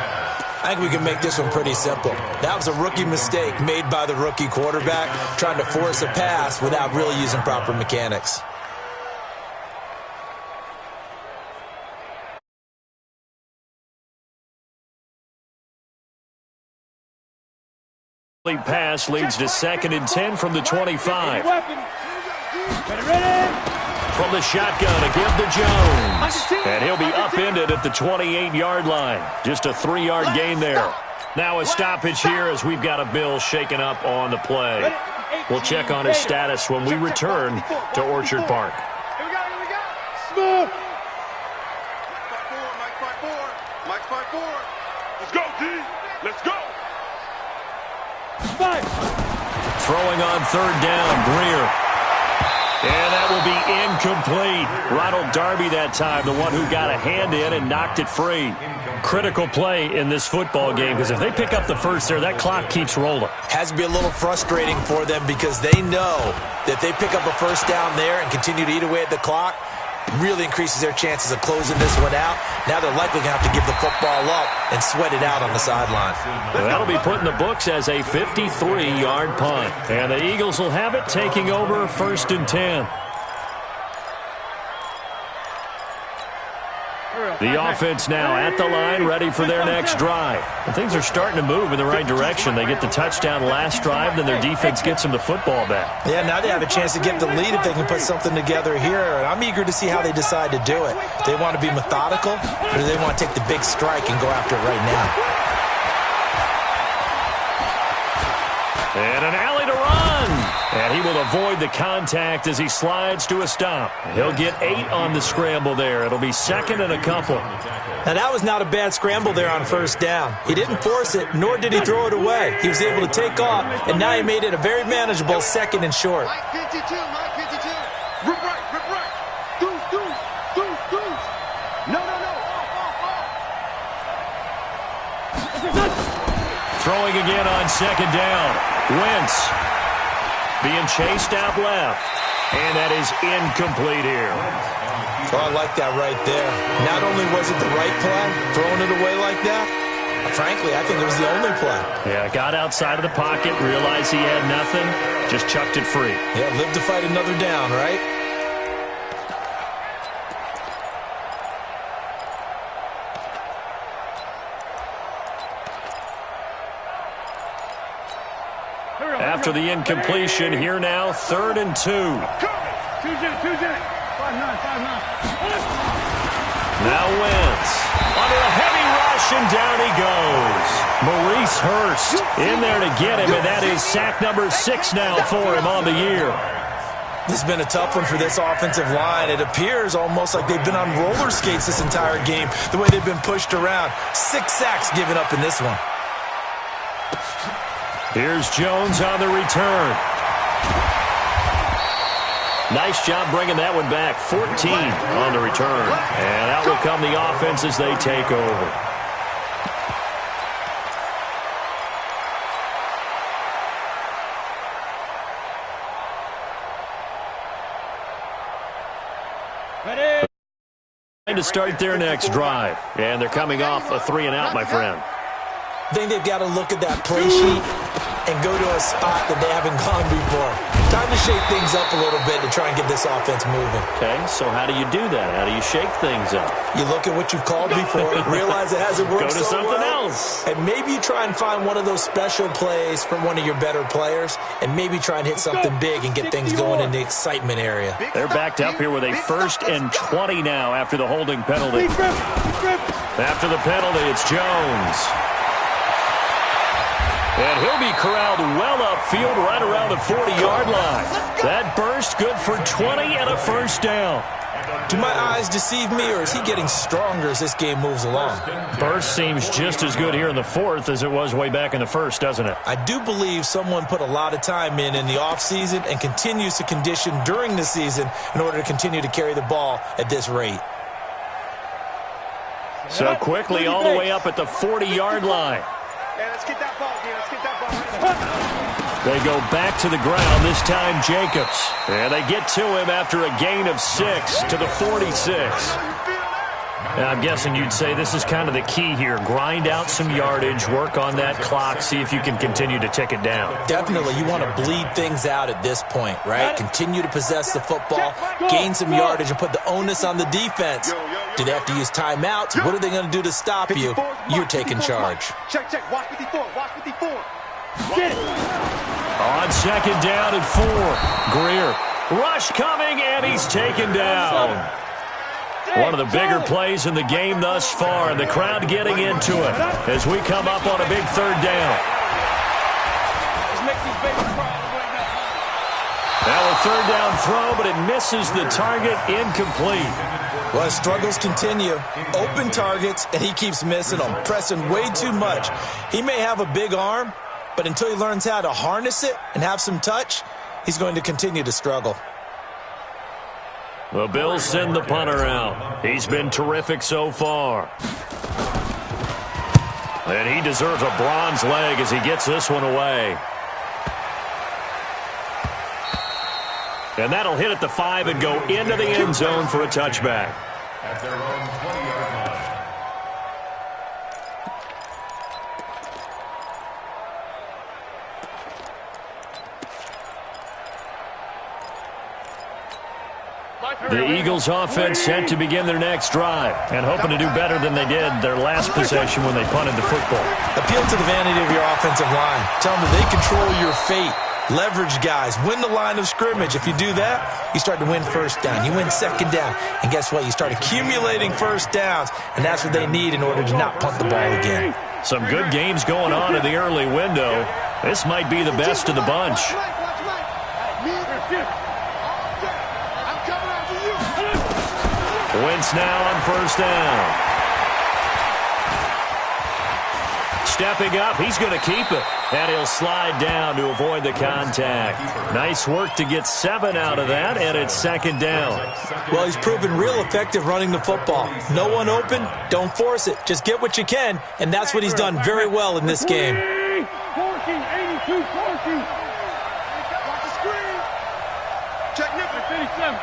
I think we can make this one pretty simple. That was a rookie mistake made by the rookie quarterback, trying to force a pass without really using proper mechanics. Pass leads to 2nd and 10 from the 25. Ready. From the shotgun to give to Jones. And he'll be upended at the 28-yard line. Just a 3-yard gain there. Now a stoppage here as we've got a Bill shaken up on the play. We'll check on his status when we return to Orchard Park. Here we go. Smooth. Mike 5-4. Let's go, D. Let's go. 5. Throwing on 3rd down, Greer. And that will be incomplete. Ronald Darby that time, the one who got a hand in and knocked it free. Critical play in this football game because if they pick up the first there, that clock keeps rolling. Has to be a little frustrating for them because they know that they pick up a first down there and continue to eat away at the clock, really increases their chances of closing this one out. Now they're likely going to have to give the football up and sweat it out on the sideline. Well, that'll be put in the books as a 53-yard punt. And the Eagles will have it, taking over 1st and 10. The offense now at the line, ready for their next drive. And things are starting to move in the right direction. They get the touchdown last drive, then their defense gets them the football back. Yeah, now they have a chance to get the lead if they can put something together here. And I'm eager to see how they decide to do it. Do they want to be methodical, or do they want to take the big strike and go after it right now? And an alley to run. And he will avoid the contact as he slides to a stop. He'll get 8 on the scramble there. It'll be 2nd and a couple. Now, that was not a bad scramble there on 1st down. He didn't force it, nor did he throw it away. He was able to take off, and now he made it a very manageable 2nd and short. Mike 52. Rip right. Deuce. No. Throwing again on 2nd down. Wentz being chased out left. And that is incomplete here. Oh, I like that right there. Not only was it the right play, throwing it away like that, frankly, I think it was the only play. Yeah, got outside of the pocket, realized he had nothing, just chucked it free. Yeah, live to fight another down, right? After the incompletion, here now, 3rd and 2. 2-0. 5-9. Now Wentz under a heavy rush, and down he goes. Maurice Hurst in there to get him, and that is sack number 6 now for him on the year. This has been a tough one for this offensive line. It appears almost like they've been on roller skates this entire game, the way they've been pushed around. 6 sacks given up in this one. Here's Jones on the return. Nice job bringing that one back. 14 on the return. And out will come the offense as they take over. To start their next drive. And they're coming off a 3-and-out, my friend. I think they've got to look at that play sheet and go to a spot that they haven't gone before. Time to shake things up a little bit to try and get this offense moving. Okay, so how do you do that? How do you shake things up? You look at what you've called before, realize it hasn't worked so well. Go to something else. And maybe you try and find one of those special plays from one of your better players, and maybe try and hit something big and get things going in the excitement area. They're backed up here with a 1st and 20 now after the holding penalty. After the penalty, it's Jones. And he'll be corralled well upfield right around the 40-yard line. That burst good for 20 and a first down. Do my eyes deceive me, or is he getting stronger as this game moves along? Burst seems just as good here in the 4th as it was way back in the 1st, doesn't it? I do believe someone put a lot of time in the offseason and continues to condition during the season in order to continue to carry the ball at this rate. So quickly all the way up at the 40-yard line. Yeah, let's get that ball, dude. Let's get that ball. They go back to the ground, this time Jacobs. And they get to him after a gain of 6 to the 46. And I'm guessing you'd say this is kind of the key here. Grind out some yardage, work on that clock, see if you can continue to tick it down. Definitely. You want to bleed things out at this point, right? Continue to possess the football, gain some yardage, and put the onus on the defense. Do they have to use timeouts? What are they going to do to stop you? You're taking charge. Check. Watch 54. Watch 54. Get it. On 2nd down and 4. Greer. Rush coming, and he's taken down. One of the bigger plays in the game thus far, and the crowd getting into it as we come up on a big 3rd down. Now a 3rd down throw, but it misses the target, incomplete. Well, his struggles continue. Open targets, and he keeps missing them, pressing way too much. He may have a big arm, but until he learns how to harness it and have some touch, he's going to continue to struggle. The Bills send the punter out. He's been terrific so far. And he deserves a bronze leg as he gets this one away. And that'll hit at the 5 and go into the end zone for a touchback. At their own 20-yard line. The Eagles offense set to begin their next drive and hoping to do better than they did their last possession when they punted the football. Appeal to the vanity of your offensive line. Tell them that they control your fate. Leverage guys. Win the line of scrimmage. If you do that, you start to win 1st down. You win 2nd down. And guess what? You start accumulating 1st downs. And that's what they need in order to not punt the ball again. Some good games going on in the early window. This might be the best of the bunch. Wentz now on 1st down. Stepping up, he's going to keep it. And he'll slide down to avoid the contact. Nice work to get 7 out of that, and it's 2nd down. Well, he's proven real effective running the football. No one open, don't force it. Just get what you can, and that's what he's done very well in this game. 14, 82, 14. Watch the screen. Check nickel. 57.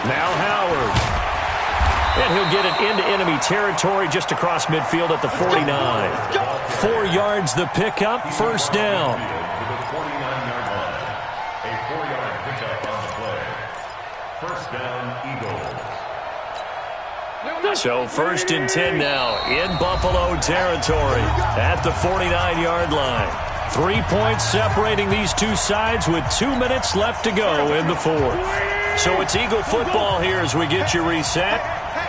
Now Howard. And he'll get it into enemy territory just across midfield at the 49. 4 yards the pickup, 1st down. To the 49-yard line. A 4-yard pickup on the play. 1st down, Eagles. So 1st and 10 now in Buffalo territory at the 49-yard line. 3 points separating these two sides with 2 minutes left to go in the 4th. So it's Eagle football here as we get you reset.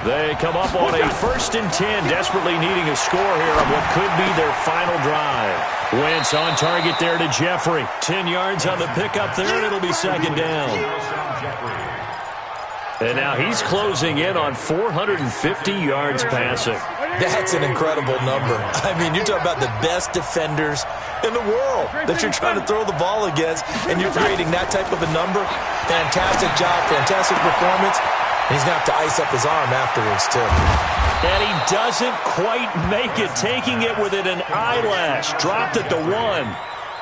They come up on a 1st and 10, desperately needing a score here on what could be their final drive. Wentz on target there to Jeffrey. 10 yards on the pickup there, and it'll be 2nd down. And now he's closing in on 450 yards passing. That's an incredible number. I mean, you're talking about the best defenders in the world that you're trying to throw the ball against, and you're creating that type of a number. Fantastic job, fantastic performance. And he's going to have to ice up his arm afterwards, too. And he doesn't quite make it, taking it within an eyelash. Dropped at the 1.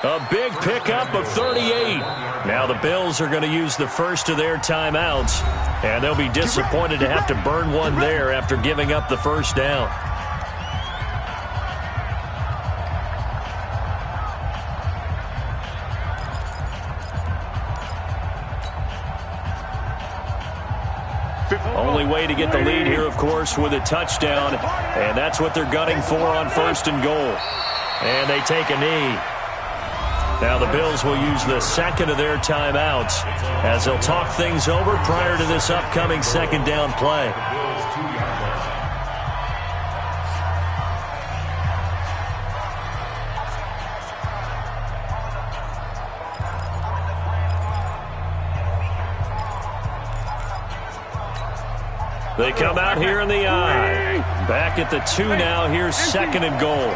A big pickup of 38. Now the Bills are going to use the first of their timeouts, and they'll be disappointed to have to burn one there after giving up the first down. Only way to get the lead here, of course, with a touchdown, and that's what they're gunning for on 1st and goal. And they take a knee. Now the Bills will use the second of their timeouts as they'll talk things over prior to this upcoming second down play. They come out here in the eye. Back at the 2 now. Here's 2nd and goal.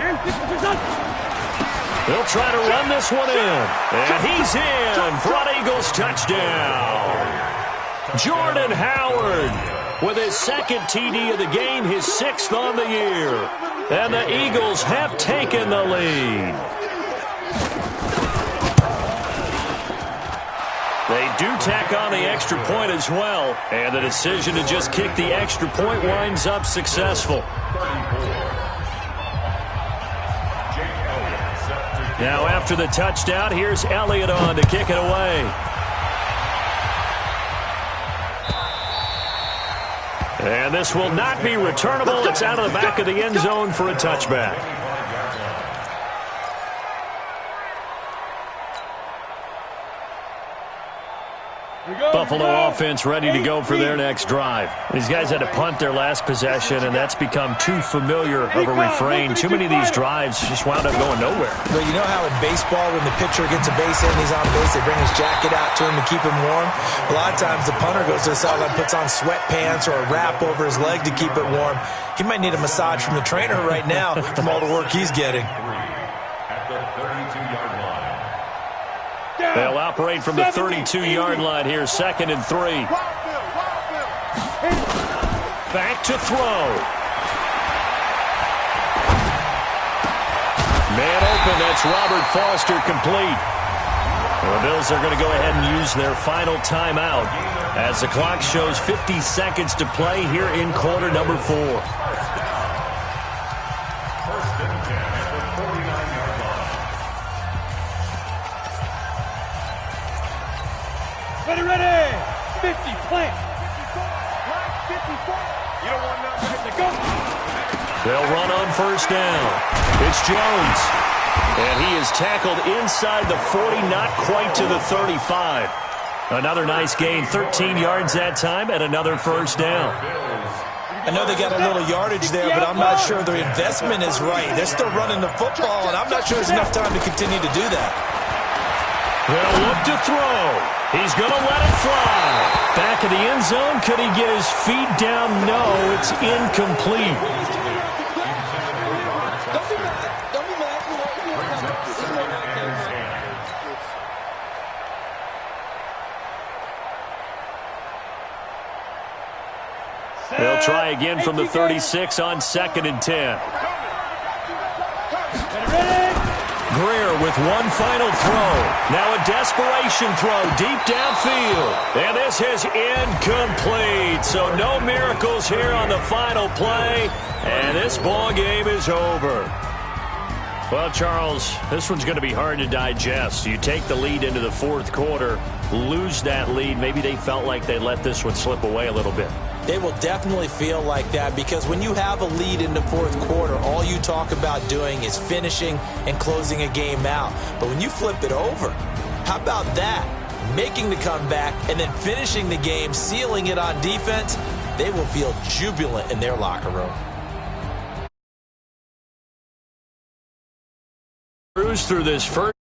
They'll try to run this one in. And he's in for an Eagles touchdown. Jordan Howard with his 2nd TD of the game, his 6th on the year. And the Eagles have taken the lead. They do tack on the extra point as well. And the decision to just kick the extra point winds up successful. Now after the touchdown, here's Elliott on to kick it away. And this will not be returnable. It's out of the back of the end zone for a touchback. Buffalo offense ready to go for their next drive. These guys had to punt their last possession, and that's become too familiar of a refrain. Too many of these drives just wound up going nowhere. Well, you know how in baseball, when the pitcher gets a base hit and he's on base, they bring his jacket out to him to keep him warm? A lot of times the punter goes to the sideline, puts on sweatpants or a wrap over his leg to keep it warm. He might need a massage from the trainer right now from all the work he's getting. They'll operate from the 32-yard line here, 2nd and 3. Back to throw. Man open, that's Robert Foster complete. The Bills are going to go ahead and use their final timeout as the clock shows 50 seconds to play here in quarter number 4. Ready! 50, plant. 54. You don't want nothing to go. They'll run on 1st down. It's Jones. And he is tackled inside the 40, not quite to the 35. Another nice gain, 13 yards that time, and another 1st down. I know they got a little yardage there, but I'm not sure their investment is right. They're still running the football, and I'm not sure there's enough time to continue to do that. They'll look to throw. He's going to let it fly. Back of the end zone. Could he get his feet down? No, it's incomplete. They'll try again from the 36 on 2nd and 10. Greer with one final throw. Now a desperation throw deep downfield. And this is incomplete. So no miracles here on the final play. And this ball game is over. Well, Charles, this one's going to be hard to digest. You take the lead into the 4th quarter, lose that lead. Maybe they felt like they let this one slip away a little bit. They will definitely feel like that because when you have a lead in the 4th quarter, all you talk about doing is finishing and closing a game out. But when you flip it over, how about that? Making the comeback and then finishing the game, sealing it on defense, they will feel jubilant in their locker room. Cruise through this first